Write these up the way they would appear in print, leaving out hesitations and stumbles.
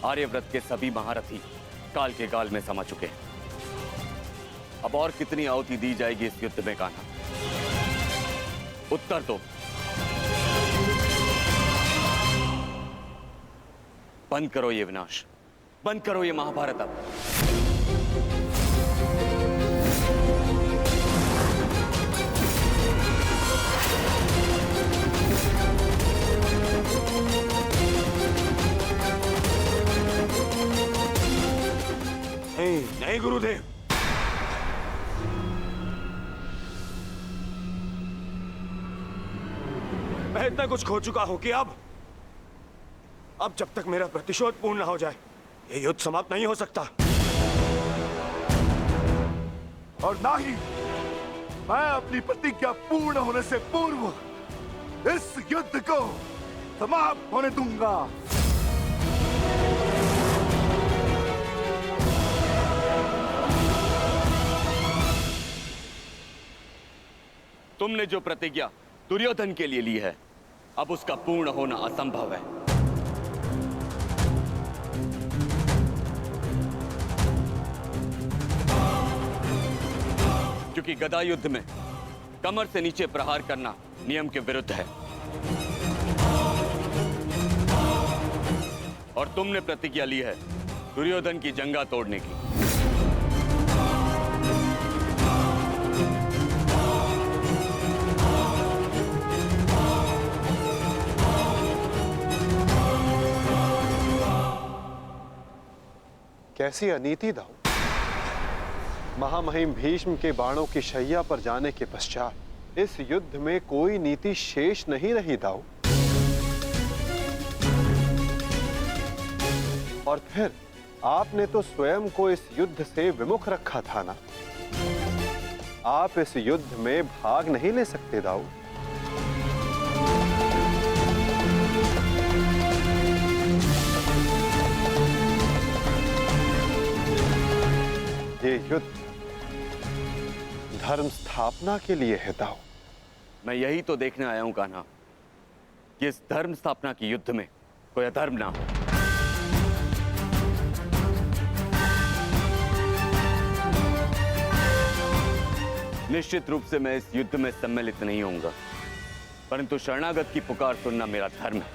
आर्यव्रत के सभी महारथी काल के गाल में समा चुके हैं। अब और कितनी आहुति दी जाएगी इस युद्ध में कान्हा? उत्तर दो। बंद करो ये विनाश, बंद करो ये महाभारत अब। नहीं गुरुदेव, मैं इतना कुछ खो चुका हूं कि अब जब तक मेरा प्रतिशोध पूर्ण ना हो जाए ये युद्ध समाप्त नहीं हो सकता। और ना ही मैं अपनी प्रतिज्ञा पूर्ण होने से पूर्व इस युद्ध को समाप्त होने दूंगा। तुमने जो प्रतिज्ञा दुर्योधन के लिए ली है, अब उसका पूर्ण होना असंभव है। क्योंकि गदा युद्ध में कमर से नीचे प्रहार करना नियम के विरुद्ध है, और तुमने प्रतिज्ञा ली है दुर्योधन की जंगा तोड़ने की। कैसी अनीति दाऊ! महामहिम भीष्म के बाणों की शैया पर जाने के पश्चात इस युद्ध में कोई नीति शेष नहीं रही दाऊ। और फिर आपने तो स्वयं को इस युद्ध से विमुख रखा था ना। आप इस युद्ध में भाग नहीं ले सकते दाऊ। ये युद्ध धर्म स्थापना के लिए है दाऊ। मैं यही तो देखने आया हूं कान्हा कि इस धर्म स्थापना की युद्ध में कोई अधर्म ना हो। निश्चित रूप से मैं इस युद्ध में सम्मिलित नहीं होऊंगा, परंतु शरणागत की पुकार सुनना मेरा धर्म है।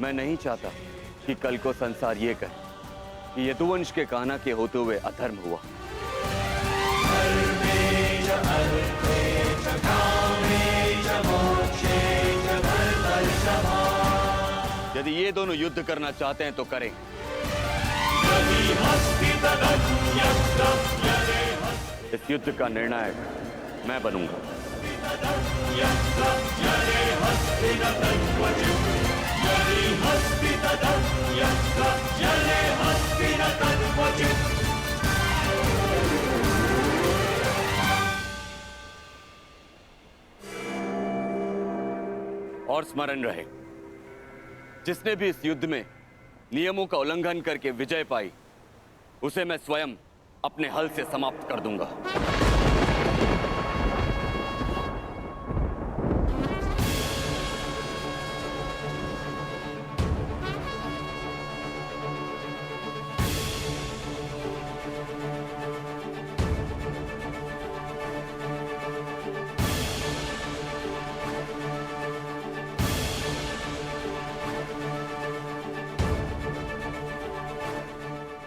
मैं नहीं चाहता कि कल को संसार ये कहे कि यदुवंश के कान्हा के होते हुए अधर्म हुआ। यदि ये दोनों युद्ध करना चाहते हैं तो करें। इस युद्ध का निर्णायक मैं बनूंगा। और स्मरण रहे, जिसने भी इस युद्ध में नियमों का उल्लंघन करके विजय पाई, उसे मैं स्वयं अपने हल से समाप्त कर दूंगा।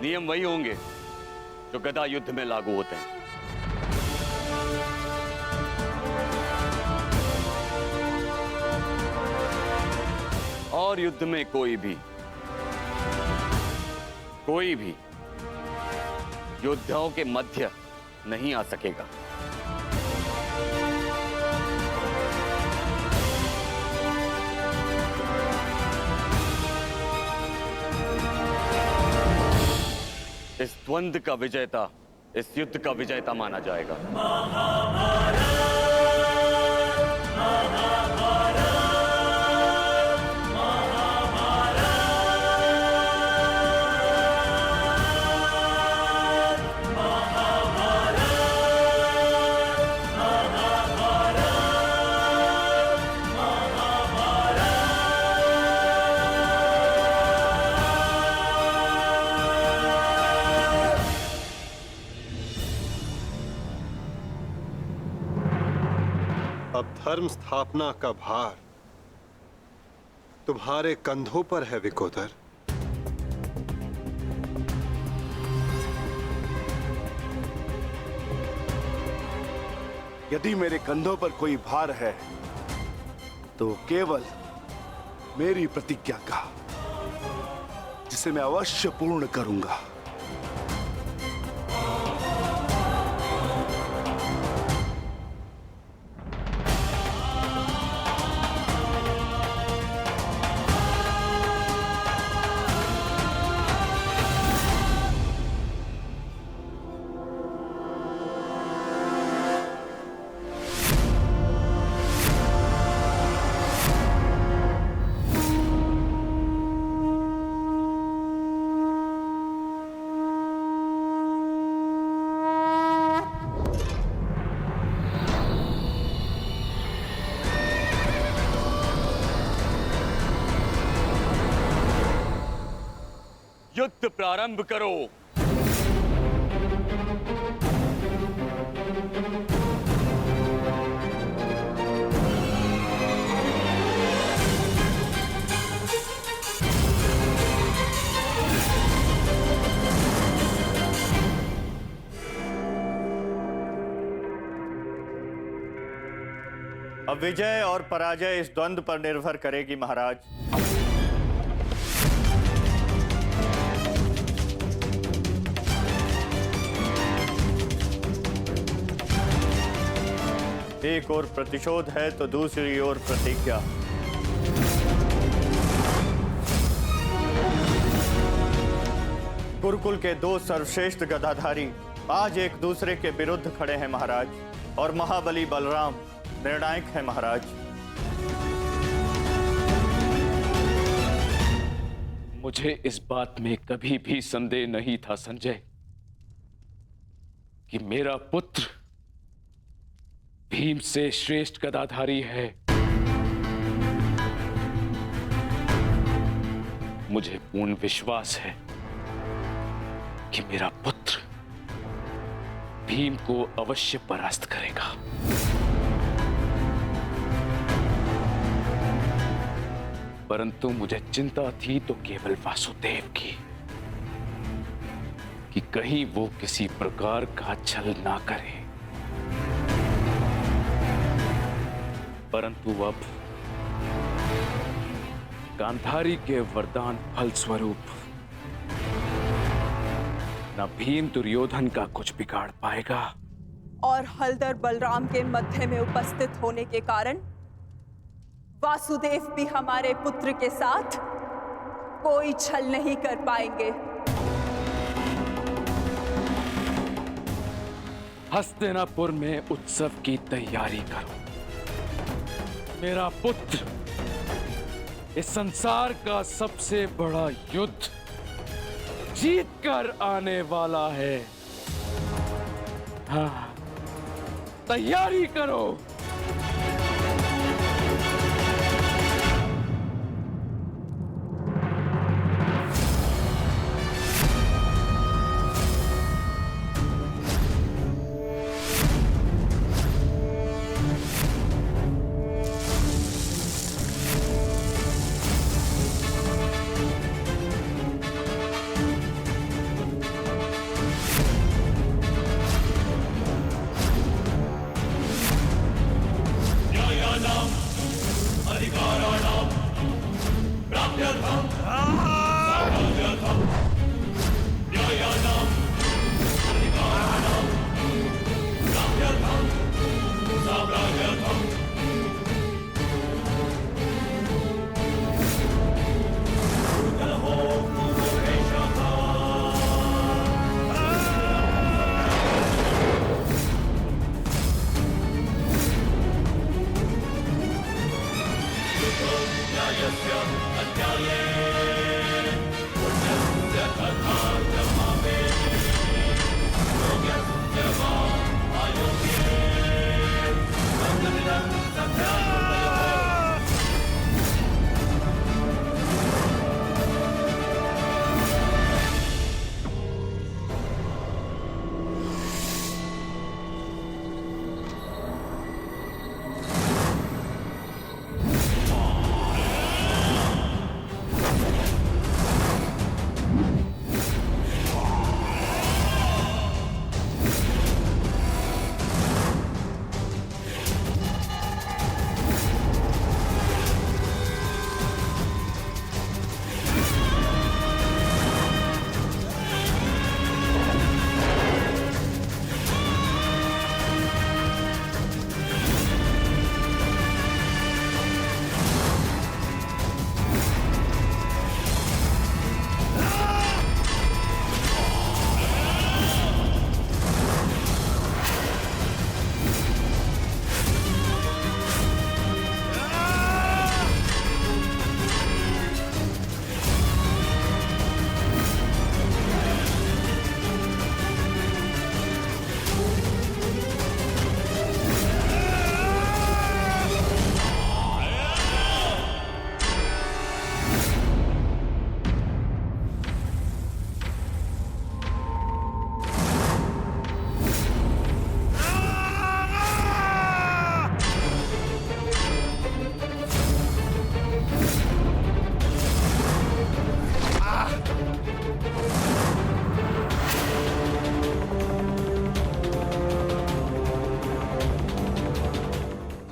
नियम वही होंगे जो गदा युद्ध में लागू होते हैं। और युद्ध में कोई भी योद्धाओं के मध्य नहीं आ सकेगा। इस द्वंद्व का विजेता इस युद्ध का विजेता माना जाएगा। धर्म स्थापना का भार तुम्हारे कंधों पर है विकोदर। यदि मेरे कंधों पर कोई भार है तो केवल मेरी प्रतिज्ञा का, जिसे मैं अवश्य पूर्ण करूंगा। युद्ध प्रारंभ करो। अब विजय और पराजय इस द्वंद्व पर निर्भर करेगी महाराज। एक ओर प्रतिशोध है तो दूसरी ओर प्रतिज्ञा। गुरुकुल के दो सर्वश्रेष्ठ गदाधारी आज एक दूसरे के विरुद्ध खड़े हैं महाराज, और महाबली बलराम निर्णायक है महाराज। मुझे इस बात में कभी भी संदेह नहीं था संजय कि मेरा पुत्र भीम से श्रेष्ठ गदाधारी है। मुझे पूर्ण विश्वास है कि मेरा पुत्र भीम को अवश्य परास्त करेगा। परंतु मुझे चिंता थी तो केवल वासुदेव की, कि कहीं वो किसी प्रकार का छल ना करे। परंतु अब गांधारी के वरदान फलस्वरूप न भीम दुर्योधन का कुछ बिगाड़ पाएगा, और हलधर बलराम के मध्य में उपस्थित होने के कारण वासुदेव भी हमारे पुत्र के साथ कोई छल नहीं कर पाएंगे। हस्तिनापुर में उत्सव की तैयारी करो। मेरा पुत्र इस संसार का सबसे बड़ा युद्ध जीत कर आने वाला है। हाँ, तैयारी करो।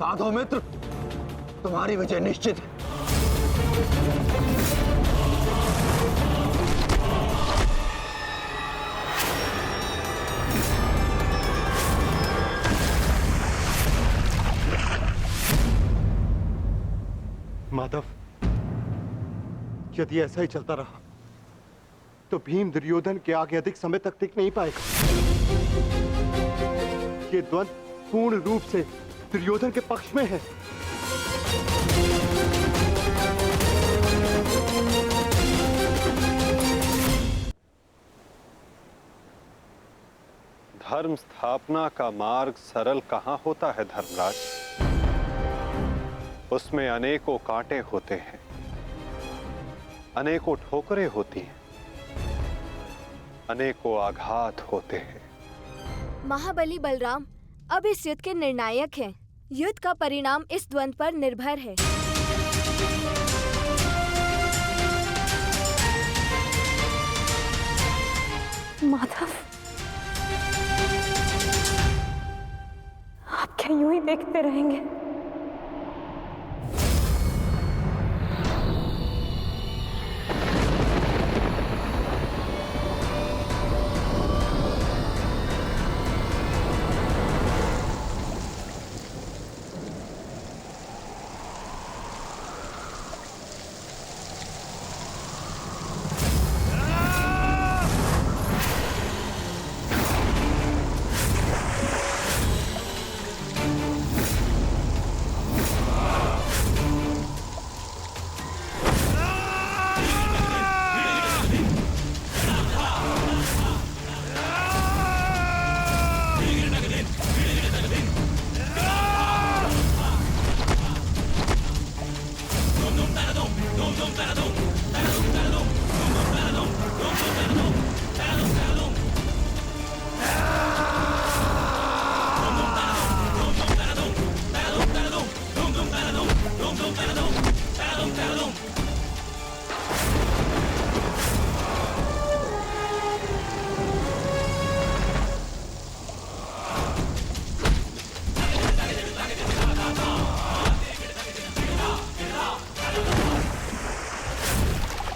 साधो मित्र, तुम्हारी विजय निश्चित है। माधव, यदि ऐसा ही चलता रहा तो भीम दुर्योधन के आगे अधिक समय तक टिक नहीं पाएगा। ये द्वंद्व पूर्ण रूप से दुर्योधन के पक्ष में है। धर्म स्थापना का मार्ग सरल कहाँ होता है धर्मराज? उसमें अनेकों कांटे होते हैं, अनेकों ठोकरें होती हैं, अनेकों आघात होते हैं। महाबली बलराम अब इस युद्ध के निर्णायक हैं। युद्ध का परिणाम इस द्वंद्व पर निर्भर है। माधव, आप क्या यूं ही देखते रहेंगे?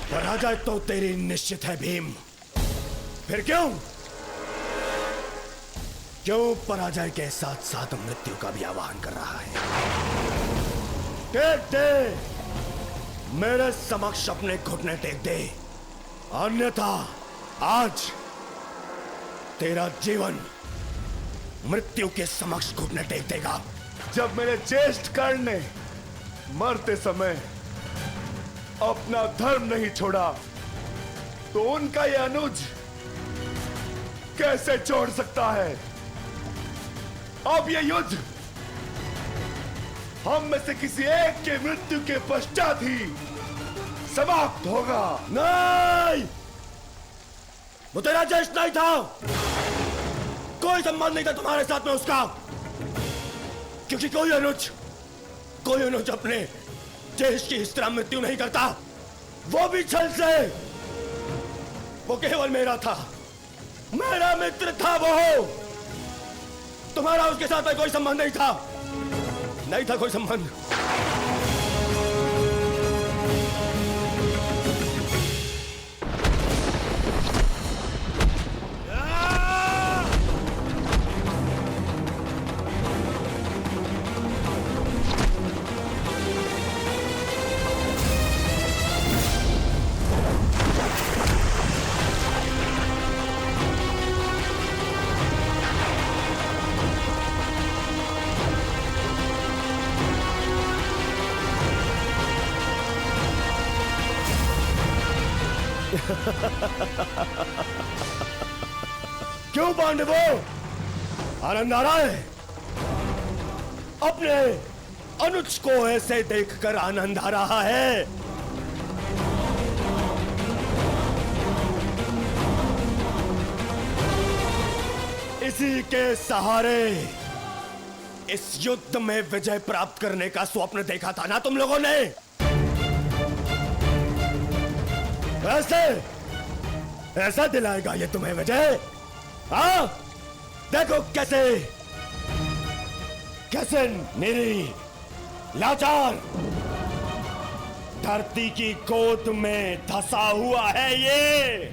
पराजय तो तेरी निश्चित है भीम। फिर क्यों पराजय के साथ साथ मृत्यु का भी आह्वान कर रहा है? टेक दे, मेरे समक्ष अपने घुटने टेक दे, अन्यथा आज तेरा जीवन मृत्यु के समक्ष घुटने टेक देगा। जब मेरे ज्येष्ठ कर्ण ने मरते समय अपना धर्म नहीं छोड़ा तो उनका यह अनुज कैसे छोड़ सकता है? अब यह युद्ध हम में से किसी एक के मृत्यु के पश्चात ही समाप्त होगा। नहीं, वो तेरा ज्येष्ठ नहीं था, कोई संबंध नहीं था तुम्हारे साथ में उसका, क्योंकि कोई अनुज अपने ज्येष्ठ की इस तरह मृत्यु नहीं करता, वो भी छल से। वो केवल मेरा था, मेरा मित्र था वो। तुम्हारा उसके साथ में कोई संबंध नहीं था कोई संबंध। क्यों पांडवों, आनंद आ रहा है? अपने अनुज को ऐसे देखकर आनंद आ रहा है? इसी के सहारे इस युद्ध में विजय प्राप्त करने का स्वप्न देखा था ना तुम लोगों ने? ऐसा दिलाएगा ये तुम्हें विजय? हाँ, देखो कैसे मेरी लाचार, धरती की गोद में धंसा हुआ है ये।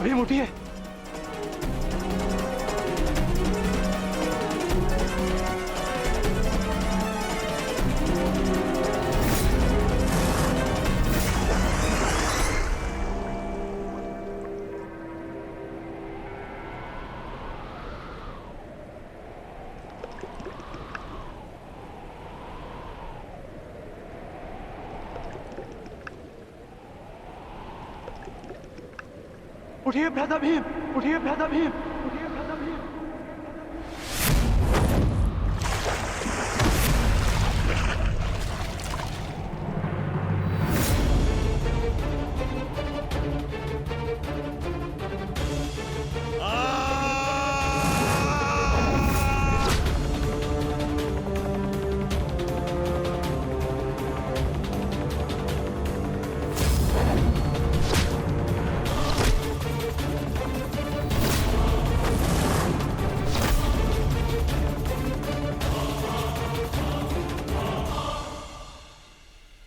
भीम उठिए। उठिए भ्राता भीम, उठिए भ्राता भीम, उठिए भ्राता भीम।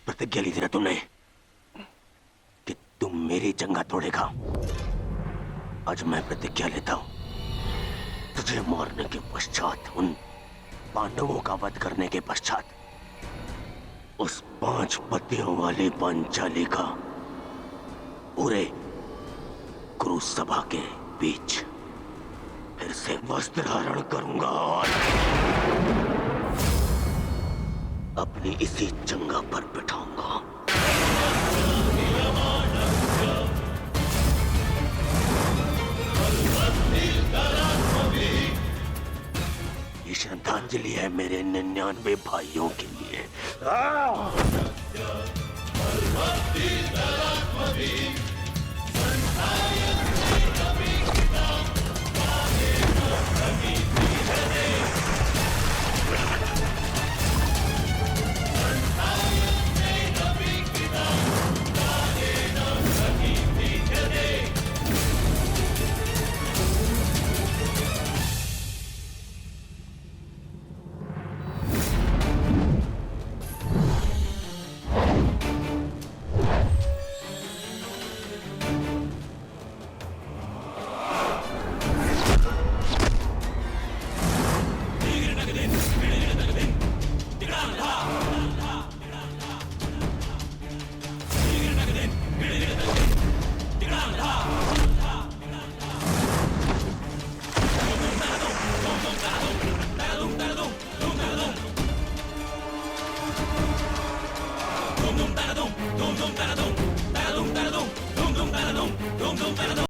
प्रतिज्ञा ली थी ना तुमने कि तुम मेरी जंगा तोड़ेगा। आज मैं प्रतिज्ञा लेता हूं, तुझे मारने के पश्चात, उन पांडवों का वध करने के पश्चात, उस 5 पतियों वाली पांचाली का पूरे कुरु सभा के बीच फिर से वस्त्रहरण करूंगा और अपनी इसी जंगा पर बिठाऊंगा। ये श्रद्धांजलि है मेरे 99 भाइयों के लिए।